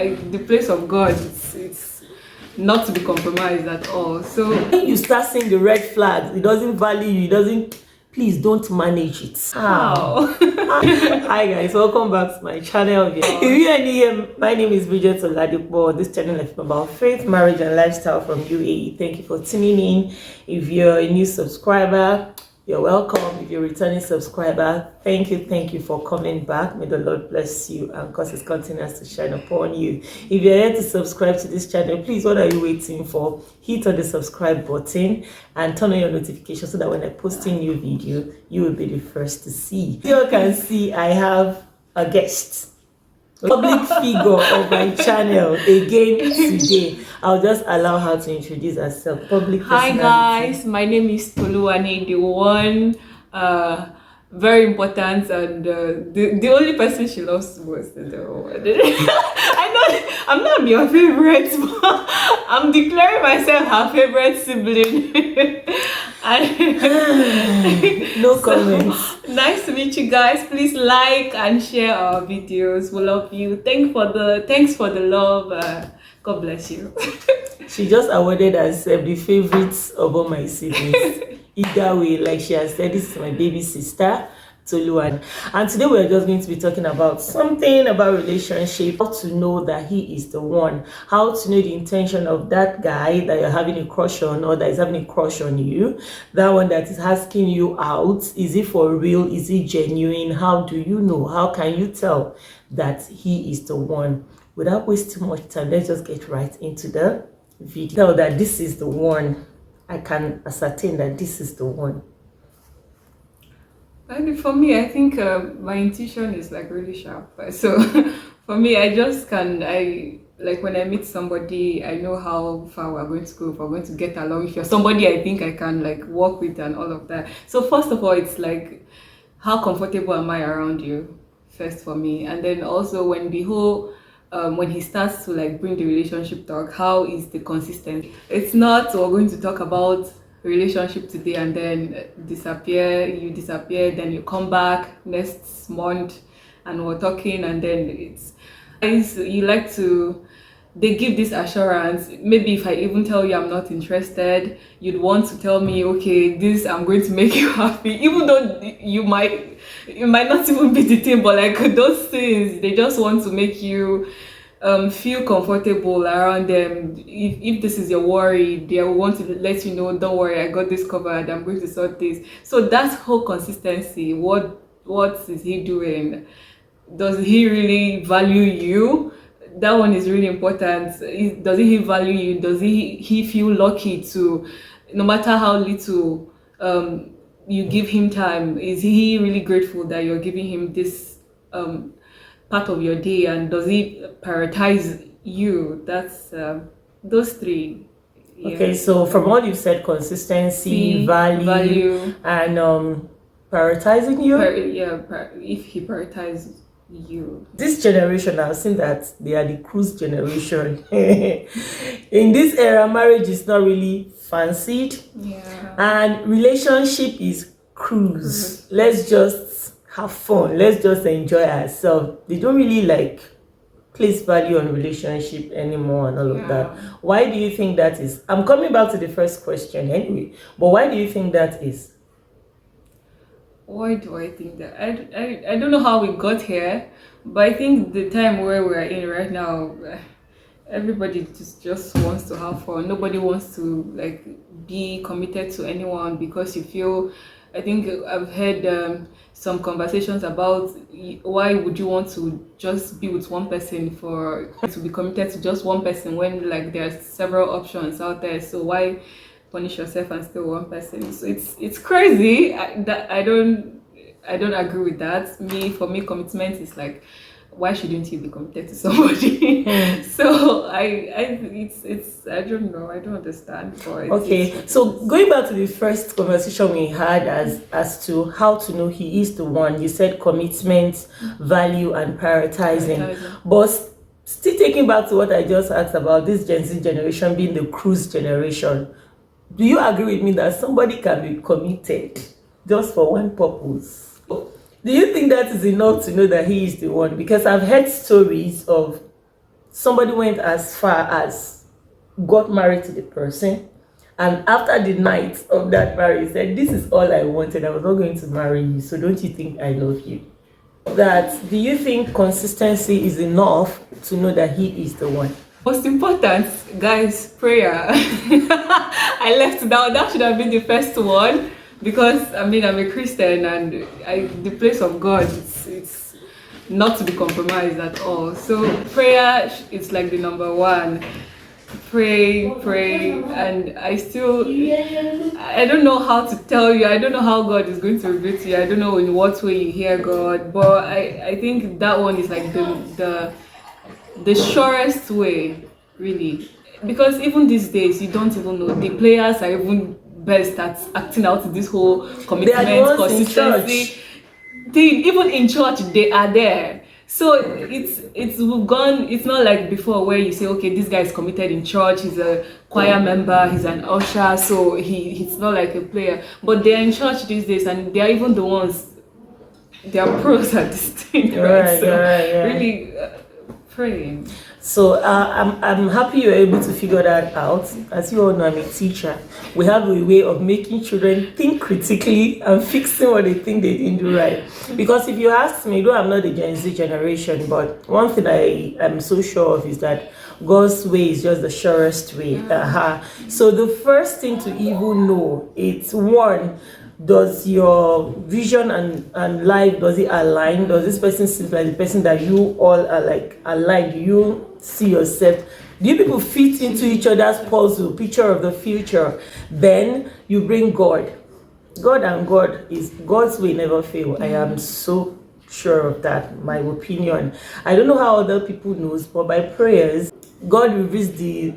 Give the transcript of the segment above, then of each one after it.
The place of God, it's not to be compromised at all. So when you start seeing the red flags, it doesn't value you, it doesn't, please don't manage it. how? Hi guys, welcome back to my channel. If you're new here, my name is Bridget Oladipo I. This channel is about faith, marriage and lifestyle from UAE. Thank you for tuning in. If you're a new subscriber, you're welcome. If you're a returning subscriber, thank you for coming back. May the Lord bless you and cause his countenance to shine upon you. If you're here to subscribe to this channel, please, what are you waiting for? Hit on the subscribe button and turn on your notifications so that when I post a new video, you will be the first to see. You can see I have a guest, public figure of my channel again today. I'll just allow her to introduce herself. Public Hi guys, my name is Oladipo I. Very important and the only person she loves most in the world. I know I'm not your favorite, but I'm declaring myself her favorite sibling. No comments. Nice to meet you guys. Please like and share our videos. We love you. Thanks for the love. God bless you. She just awarded herself the favorites of all my siblings. Either way, like she has said, this is my baby sister, Toluwan. And today we are just going to be talking about something about relationship, how to know that he is the one, how to know the intention of that guy that you're having a crush on or that is having a crush on you, that one that is asking you out. Is it for real? Is it genuine? How do you know? How can you tell that he is the one? Without wasting much time, let's just get right into the video. Tell that this is the one. I can ascertain that this is the one. And for me, I think my intuition is like really sharp. So for me, like when I meet somebody, I know how far we're going to go, if we're going to get along. If you're somebody I think I can like work with and all of that. So first of all, it's like, how comfortable am I around you? First for me. And then also when the whole when he starts to like bring the relationship talk, how is the consistency? It's not we're going to talk about relationship today and then you disappear, then you come back next month and we're talking, and then they give this assurance. Maybe if I even tell you I'm not interested, you'd want to tell me, okay, this I'm going to make you happy, even though it might not even be the thing, but like those things, they just want to make you feel comfortable around them. If this is your worry, they want to let you know, don't worry, I got this covered, I'm going to sort this. So that's whole consistency. What is he doing? Does he really value you? That one is really important. Does he value you? Does he feel lucky to, no matter how little you give him time, is he really grateful that you're giving him this part of your day, and does he prioritize you? That's those three. Yeah. Okay, so from what you said, consistency, value and prioritizing you. If he prioritizes you. This generation, I've seen that they are the cruise generation. In this era, marriage is not really fancied, and relationship is cruise. Let's just have fun, let's just enjoy ourselves. They don't really like place value on relationship anymore and all of that. Why do you think that is? I'm coming back to the first question anyway, but why do you think that is? Why do I think that? I don't know how we got here, but I think the time where we're in right now, everybody just wants to have fun. Nobody wants to like be committed to anyone because you feel, I think I've heard some conversations about why would you want to just be with one person, to be committed to just one person when like there are several options out there. So why punish yourself and still one person? So it's crazy. I don't agree with that. For me, commitment is like, why shouldn't you be committed to somebody? So I don't know, I don't understand. Okay, so going back to the first conversation we had as to how to know he is the one, you said commitment, value and prioritizing. But still taking back to what I just asked about this Gen Z generation being the cruise generation, do you agree with me that somebody can be committed just for one purpose? Do you think that is enough to know that he is the one? Because I've heard stories of somebody went as far as got married to the person, and after the night of that marriage said, this is all I wanted, I was not going to marry you, so don't you think I love you? Do you think consistency is enough to know that he is the one? Most important, guys, prayer. I left that should have been the first one, because I mean I'm a Christian, and the place of God, it's not to be compromised at all. So prayer is like the number one. Pray, and I don't know how to tell you. I don't know how God is going to reveal to you. I don't know in what way you hear God, but I think that one is like the surest way, really, because even these days you don't even know, the players are even best at acting out this whole commitment, consistency thing. Even in church they are there. So we've gone. It's not like before where you say, okay, this guy is committed in church, he's a choir member, he's an usher, so he's not like a player. But they're in church these days, and they're even the ones, they are pros at this thing, right? So really praying. So I'm happy you're able to figure that out. As you all know, I'm a teacher. We have a way of making children think critically and fixing what they think they didn't do right. Because if you ask me, though I'm not the Gen Z generation, but one thing I am so sure of is that God's way is just the surest way. So the first thing to even know, it's one, does your vision and life, does it align? Does this person seem like the person that you all are like aligned? Do you see yourself? Do you people fit into each other's puzzle, picture of the future? Then you bring God. God's way never fail. I am so sure of that, my opinion. I don't know how other people knows, but by prayers, God reveals the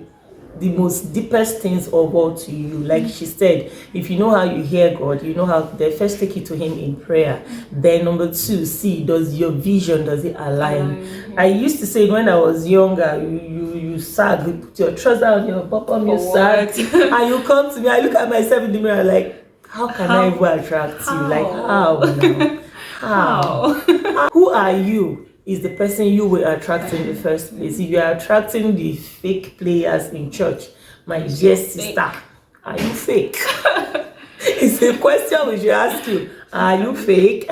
most deepest things of all to you. Like she said, if you know how you hear God, you know how to first take it to him in prayer. Then number two, see, does your vision, does it align? I used to say when I was younger, you sag, you put your trousers on your bottom, you sag, and you come to me, I look at myself in the mirror like, how can I ever attract you? Like, how now? How? Who are you? Is the person you will attract in the first place. If you are attracting the fake players in church, my dear sister, are you fake? It's a question we should ask you. Are you fake?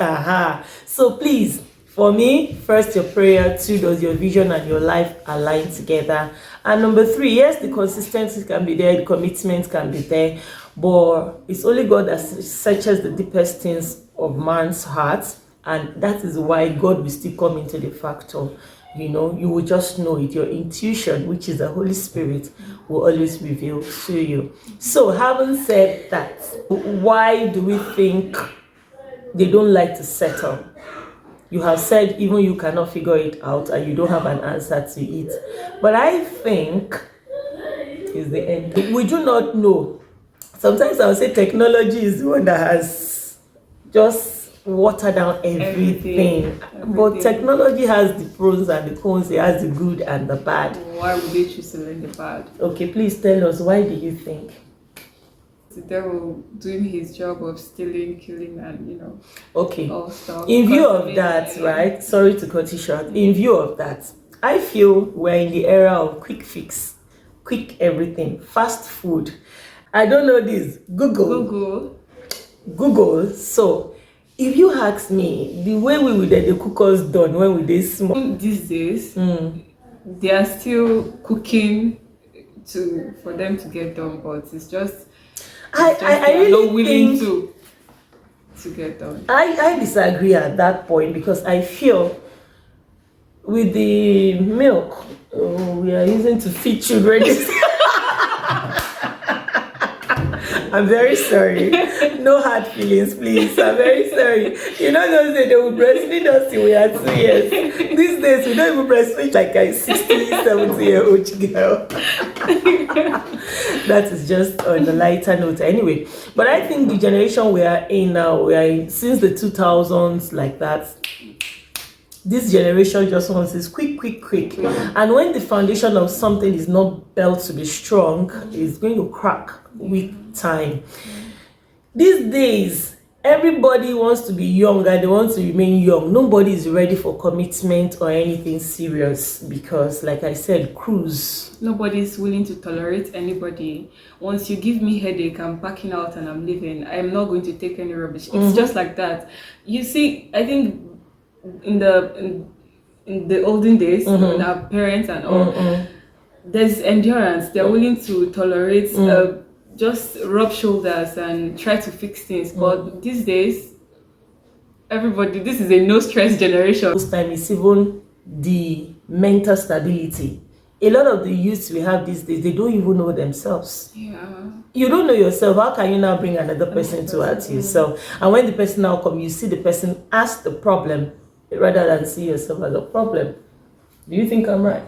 So please, for me, first your prayer, two, does your vision and your life align together? And number three, yes, the consistency can be there, the commitment can be there, but it's only God that searches the deepest things of man's heart. And that is why God will still come into the factor. You know, you will just know it. Your intuition, which is the Holy Spirit, will always reveal to you. So having said that, why do we think they don't like to settle? You have said even you cannot figure it out and you don't have an answer to it. But I think is the end. We do not know. Sometimes I'll say technology is the one that has just water down everything. But technology has the pros and the cons. It has the good and the bad. Why would they choose to learn the bad? Okay, please tell us, why do you think? The devil doing his job of stealing, killing, and okay, all stuff. In view of that, right, sorry to cut you short, in view of that, I feel we're in the era of quick fix, quick everything, fast food. I don't know this. Google. So if you ask me, the way we would the cook us done when we did small these days, they are still cooking for them to get done, but it's just I really not willing to get done. I disagree at that point, because I feel with the milk we are using to feed children. I'm very sorry. No hard feelings, please. I'm very sorry. You know those days they would breastfeed us till we are 2 years. These days we don't even breastfeed like a 60, 70-year-old girl. That is just on the lighter note anyway. But I think the generation we are in now, since the 2000s like that, this generation just wants this quick. And when the foundation of something is not built to be strong, it's going to crack with time. These days, everybody wants to be young and they want to remain young. Nobody is ready for commitment or anything serious because, like I said, cruise. Nobody's willing to tolerate anybody. Once you give me headache, I'm packing out and I'm leaving. I'm not going to take any rubbish. It's just like that. You see, I think in the olden days, when our parents and all, there's endurance. They're willing to tolerate, just rub shoulders and try to fix things. But these days, everybody, this is a no stress generation. Most time it's even the mental stability. A lot of the youths we have these days, they don't even know themselves. Yeah. You don't know yourself. How can you now bring another person to add to yourself? And when the person now comes, you see the person as the problem rather than see yourself as a problem. Do you think I'm right?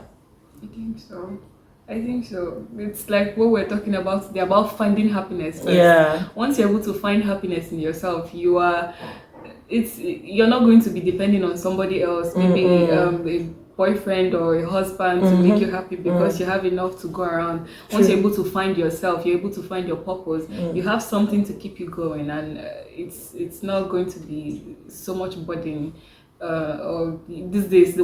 I think so. It's like what we're talking about today, about finding happiness first. Yeah. Once you're able to find happiness in yourself, you're not going to be depending on somebody else, maybe a boyfriend or a husband to make you happy because you have enough to go around. Once you're able to find yourself, you're able to find your purpose, you have something to keep you going, and it's not going to be so much burden. Or these days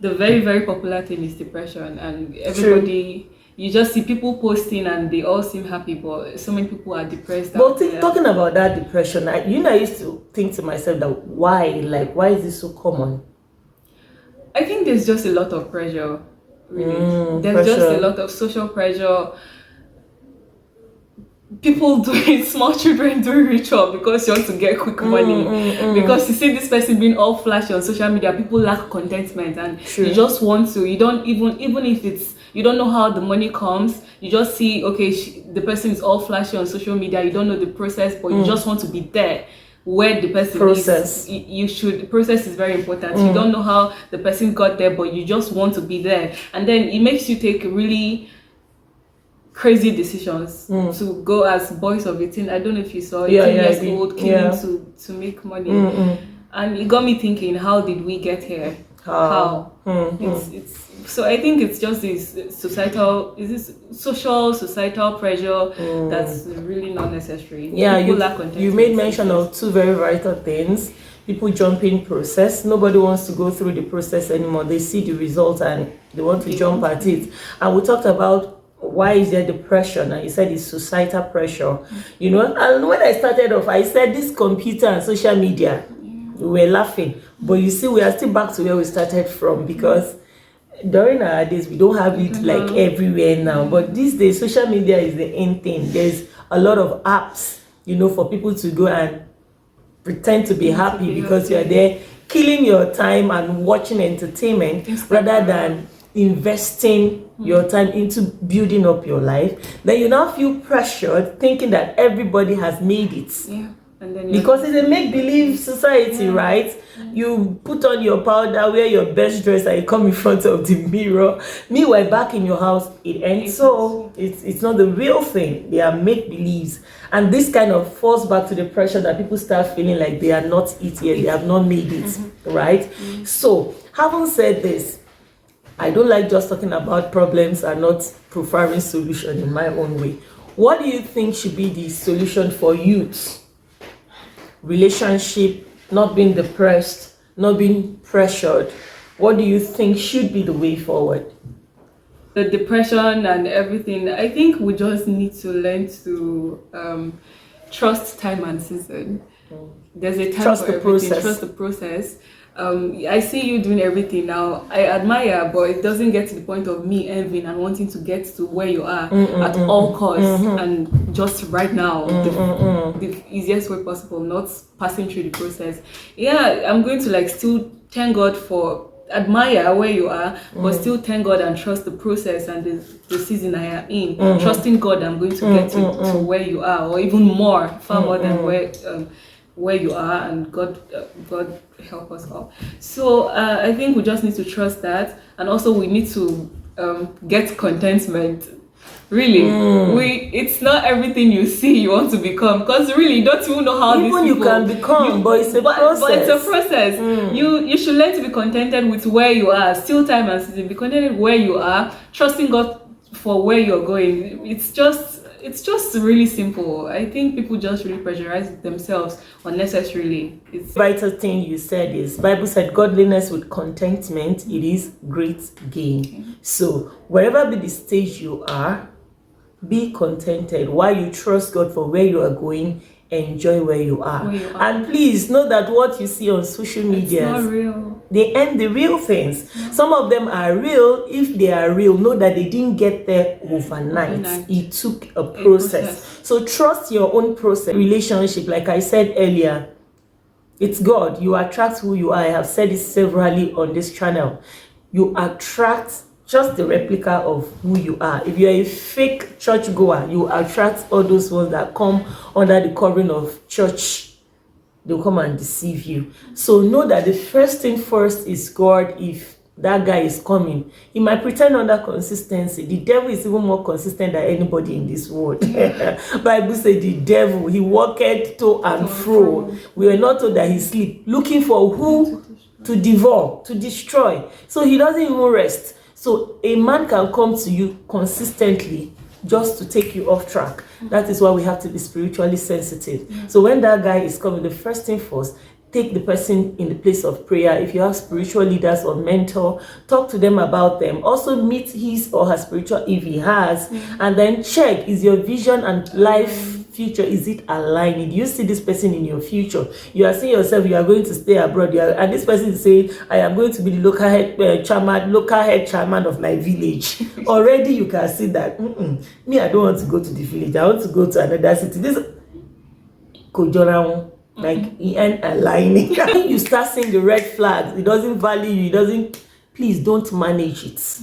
the very, very popular thing is depression, and everybody, you just see people posting and they all seem happy, but so many people are depressed. But talking about that depression, I used to think to myself that why is this so common? I think there's just a lot of pressure, really. There's just a lot of social pressure. People doing, small children doing ritual because you want to get quick money, because you see this person being all flashy on social media. People lack contentment, and you just want to, you don't even if it's, you don't know how the money comes, you just see, okay, the person is all flashy on social media, you don't know the process, but you just want to be there where the person is. You should, process is very important. You don't know how the person got there, but you just want to be there, and then it makes you take really crazy decisions to go as boys of 18. I don't know if you saw 18 years old killing to make money, and it got me thinking, how did we get here? How? It's so I think it's just this societal pressure that's really not necessary. You made mention of two very vital things. People jump in process. Nobody wants to go through the process anymore. They see the result and they want to jump at it. And we talked about why is there depression, and you said it's societal pressure. And when I started off, I said this computer and social media, we were laughing, but you see, we are still back to where we started from, because during our days we don't have it like everywhere now, but these days social media is the in thing. There's a lot of apps, for people to go and pretend to be happy because you're there killing your time and watching entertainment rather than investing your time into building up your life. Then you now feel pressured thinking that everybody has made it. And then because it's a make-believe society, right? You put on your powder, wear your best dress, and you come in front of the mirror. Meanwhile, back in your house, it ends. So it's not the real thing. They are make-believes. And this kind of falls back to the pressure that people start feeling like they are not it yet, they have not made it, right? So, having said this, I don't like just talking about problems and not preferring solution in my own way. What do you think should be the solution for youth? Relationship, not being depressed, not being pressured. What do you think should be the way forward? The depression and everything, I think we just need to learn to trust time and season. There's a time for everything. Trust the process. I see you doing everything now. I admire, but it doesn't get to the point of me envying and wanting to get to where you are at all costs and just right now, the easiest way possible, not passing through the process. I'm going to still thank God for, admire where you are, but still thank God and trust the process and the season I am in. Trusting God, I'm going to get to where you are, or even more, far more than where you are, and God help us all. So I think we just need to trust that, and also we need to get contentment. Really, it's not everything you see you want to become, because really you don't even know how even these people, you can become, but it's a process. But it's a process. You should learn to be contented with where you are. Still time and season. Be contented where you are, trusting God for where you're going. It's just it's just really simple. I think people just really pressurize themselves unnecessarily. It's Vital thing you said is, Bible said, godliness with contentment, it is great gain. Okay. So wherever be the stage you are, be contented while you trust God for where you are going. Enjoy where you are. And please know that what you see on social media, it's not real. They end the real things. Some of them are real. If they are real, know that they didn't get there overnight. It took a process. So trust your own process. Relationship, like I said earlier, it's God. You attract who you are. I have said it severally on this channel. You attract just the replica of who you are. If you're a fake church goer, you attract all those ones that come under the covering of church. They'll come and deceive you. So know that the first thing first is God. If that guy is coming, he might pretend under consistency. The devil is even more consistent than anybody in this world. Bible says the devil, he walketh to and fro. We are not told that he sleep, looking for who to devour, to destroy. So he doesn't even rest. So a man can come to you consistently just to take you off track. That is why we have to be spiritually sensitive. So when that guy is coming, the first thing first, take the person in the place of prayer. If you have spiritual leaders or mentor, talk to them about them. Also meet his or her spiritual, if he has, and then check, is your vision and life future, is it aligning? Do you see this person in your future? You are seeing yourself, you are going to stay abroad, and this person is saying, I am going to be the local head chairman of my village. Already you can see that, me, I don't want to go to the village, I want to go to another city. This Kojoraun, like he ain't aligning. You start seeing the red flags, it doesn't value you, it doesn't. Please don't manage it.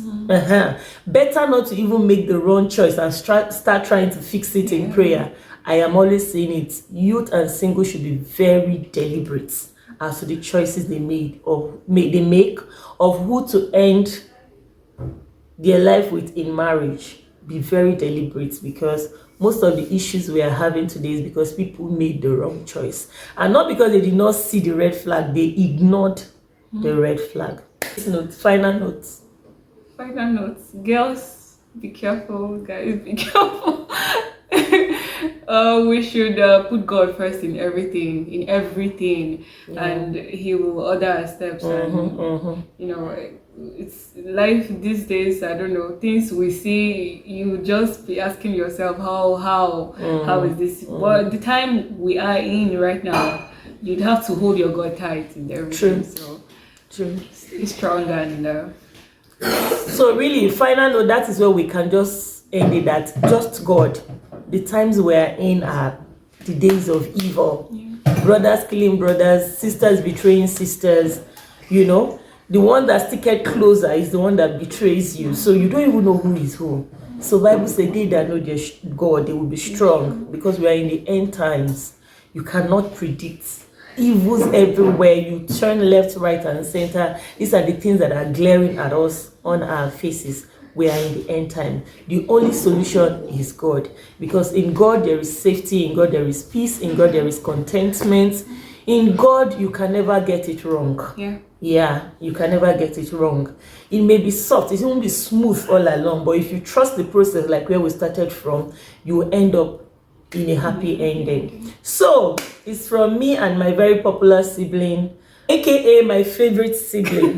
Better not to even make the wrong choice and start trying to fix it in prayer. I am always saying it. Youth and single should be very deliberate as to the choices they make of who to end their life with in marriage. Be very deliberate, because most of the issues we are having today is because people made the wrong choice, and not because they did not see the red flag. They ignored the red flag. Final notes. Girls, be careful. Guys, be careful. We should put God first in everything, and He will order our steps. And you know, it's life these days. I don't know, things we see. You just be asking yourself, how is this? Well, the time we are in right now, you'd have to hold your God tight in everything. True. Stay strong and. So really, final note, that is where we can just end it. That just God. The times we are in are the days of evil. Brothers killing brothers, sisters betraying sisters. You know, the one that sticketh closer is the one that betrays you. So you don't even know who is who. So Bible says they that know their God, they will be strong, because we are in the end times. You cannot predict. Evils everywhere. You turn left, right, and center. These are the things that are glaring at us on our faces. We are in the end time. The only solution is God, because in God there is safety, in God there is peace, in God there is contentment. In God you can never get it wrong. Yeah, you can never get it wrong. It may be soft, it won't be smooth all along, but if you trust the process, like where we started from, you will end up in a happy ending. So it's from me and my very popular sibling, aka my favorite sibling,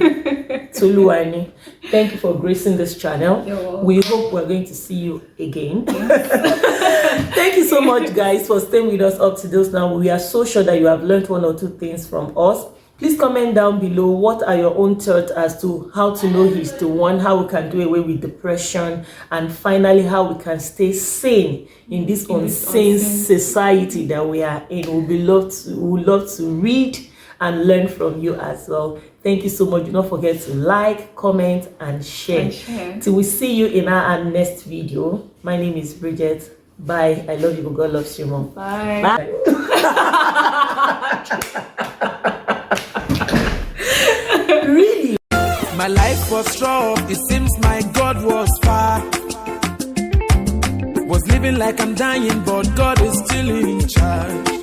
Toluwani. Thank you for gracing this channel. We hope we're going to see you again. Thank you so much, guys, for staying with us up to this now. We are so sure that you have learned one or two things from us. Please comment down below what are your own thoughts as to how to know He's the one, how we can do away with depression, and finally how we can stay sane in this insane society that we are in. We would love to read and learn from you as well. Thank you so much. Do not forget to like, comment, and share. Till we see you in our next video. My name is Bridget. Bye. I love you, but God loves you more. Bye. Really? My life was rough, it seems my God was far. Was living like I'm dying, but God is still in charge.